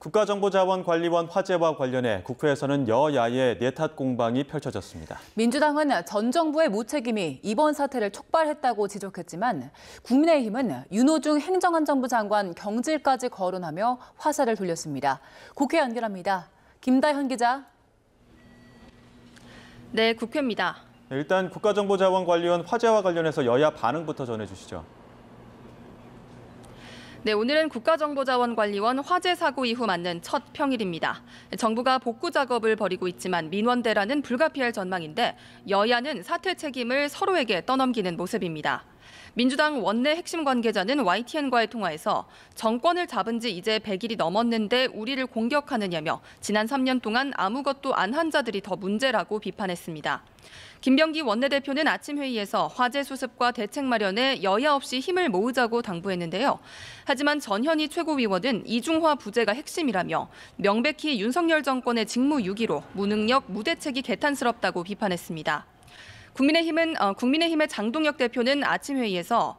국가정보자원관리원 화제와 관련해 국회에서는 여야의 내탓 공방이 펼쳐졌습니다. 민주당은 전 정부의 무책임이 이번 사태를 촉발했다고 지적했지만 국민의힘은 윤호중 행정안전부 장관 경질까지 거론하며 화살을 돌렸습니다. 국회 연결합니다. 김다현 기자. 네, 국회입니다. 일단 국가정보자원관리원 화제와 관련해서 여야 반응부터 전해주시죠. 네, 오늘은 국가정보자원관리원 화재 사고 이후 맞는 첫 평일입니다. 정부가 복구 작업을 벌이고 있지만 민원대란은 불가피할 전망인데 여야는 사태 책임을 서로에게 떠넘기는 모습입니다. 민주당 원내 핵심 관계자는 YTN과의 통화에서 정권을 잡은 지 이제 100일이 넘었는데 우리를 공격하느냐며 지난 3년 동안 아무것도 안 한 자들이 더 문제라고 비판했습니다. 김병기 원내대표는 아침 회의에서 화재 수습과 대책 마련에 여야 없이 힘을 모으자고 당부했는데요. 하지만 전현희 최고위원은 이중화 부재가 핵심이라며 명백히 윤석열 정권의 직무유기로 무능력, 무대책이 개탄스럽다고 비판했습니다. 국민의힘의 장동혁 대표는 아침 회의에서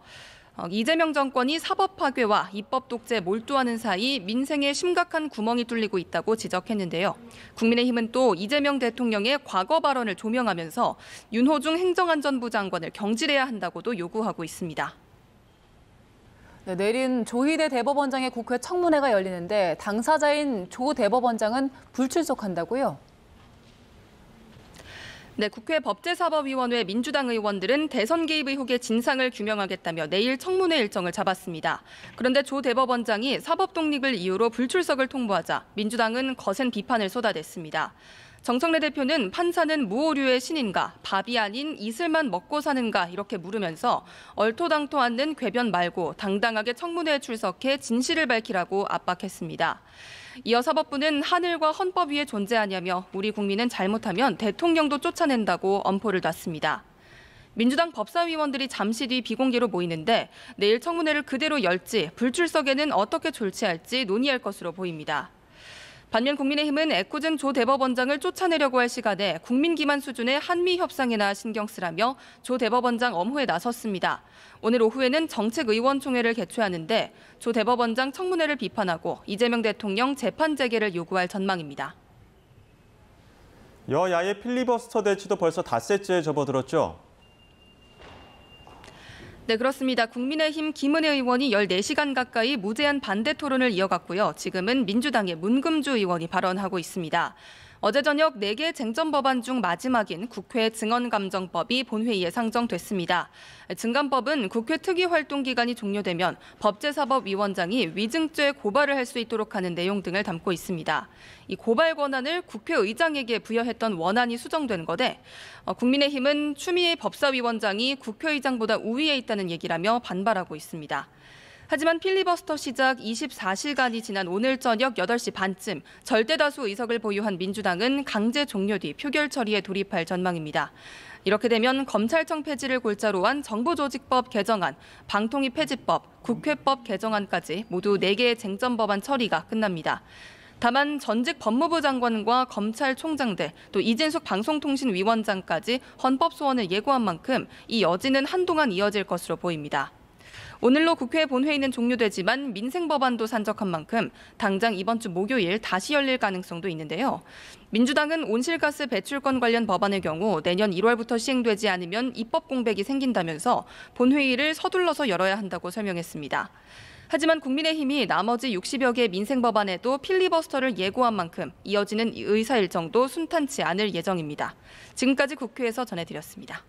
이재명 정권이 사법 파괴와 입법 독재에 몰두하는 사이 민생에 심각한 구멍이 뚫리고 있다고 지적했는데요. 국민의힘은 또 이재명 대통령의 과거 발언을 조명하면서 윤호중 행정안전부 장관을 경질해야 한다고도 요구하고 있습니다. 네, 내일은 조희대 대법원장의 국회 청문회가 열리는데 당사자인 조 대법원장은 불출석한다고요? 네, 국회 법제사법위원회 민주당 의원들은 대선 개입 의혹의 진상을 규명하겠다며 내일 청문회 일정을 잡았습니다. 그런데 조 대법원장이 사법 독립을 이유로 불출석을 통보하자 민주당은 거센 비판을 쏟아냈습니다. 정청래 대표는 판사는 무오류의 신인가, 밥이 아닌 이슬만 먹고 사는가 이렇게 물으면서 얼토당토 않는 궤변 말고 당당하게 청문회에 출석해 진실을 밝히라고 압박했습니다. 이어 사법부는 하늘과 헌법 위에 존재하냐며 우리 국민은 잘못하면 대통령도 쫓아낸다고 엄포를 놨습니다. 민주당 법사위원들이 잠시 뒤 비공개로 모이는데 내일 청문회를 그대로 열지 불출석에는 어떻게 조치할지 논의할 것으로 보입니다. 반면 국민의힘은 애꿎은 조 대법원장을 쫓아내려고 할 시간에 국민 기만 수준의 한미 협상이나 신경 쓰라며 조 대법원장 엄호에 나섰습니다. 오늘 오후에는 정책의원총회를 개최하는데 조 대법원장 청문회를 비판하고 이재명 대통령 재판 재개를 요구할 전망입니다. 여야의 필리버스터 대치도 벌써 닷새째에 접어들었죠? 네, 그렇습니다. 국민의힘 김은혜 의원이 14시간 가까이 무제한 반대 토론을 이어갔고요. 지금은 민주당의 문금주 의원이 발언하고 있습니다. 어제 저녁 4개 쟁점 법안 중 마지막인 국회 증언감정법이 본회의에 상정됐습니다. 증감법은 국회 특위활동 기간이 종료되면 법제사법위원장이 위증죄 고발을 할 수 있도록 하는 내용 등을 담고 있습니다. 이 고발 권한을 국회의장에게 부여했던 원안이 수정된 거데 국민의힘은 추미애 법사위원장이 국회의장보다 우위에 있다는 얘기라며 반발하고 있습니다. 하지만 필리버스터 시작 24시간이 지난 오늘 저녁 8시 반쯤 절대다수 의석을 보유한 민주당은 강제 종료 뒤 표결 처리에 돌입할 전망입니다. 이렇게 되면 검찰청 폐지를 골자로 한 정부조직법 개정안, 방통위 폐지법, 국회법 개정안까지 모두 4개의 쟁점 법안 처리가 끝납니다. 다만 전직 법무부 장관과 검찰총장 등 또 이진숙 방송통신위원장까지 헌법 소원을 예고한 만큼 이 여지는 한동안 이어질 것으로 보입니다. 오늘로 국회 본회의는 종료되지만 민생 법안도 산적한 만큼 당장 이번 주 목요일 다시 열릴 가능성도 있는데요. 민주당은 온실가스 배출권 관련 법안의 경우 내년 1월부터 시행되지 않으면 입법 공백이 생긴다면서 본회의를 서둘러서 열어야 한다고 설명했습니다. 하지만 국민의힘이 나머지 60여 개 민생 법안에도 필리버스터를 예고한 만큼 이어지는 의사 일정도 순탄치 않을 예정입니다. 지금까지 국회에서 전해드렸습니다.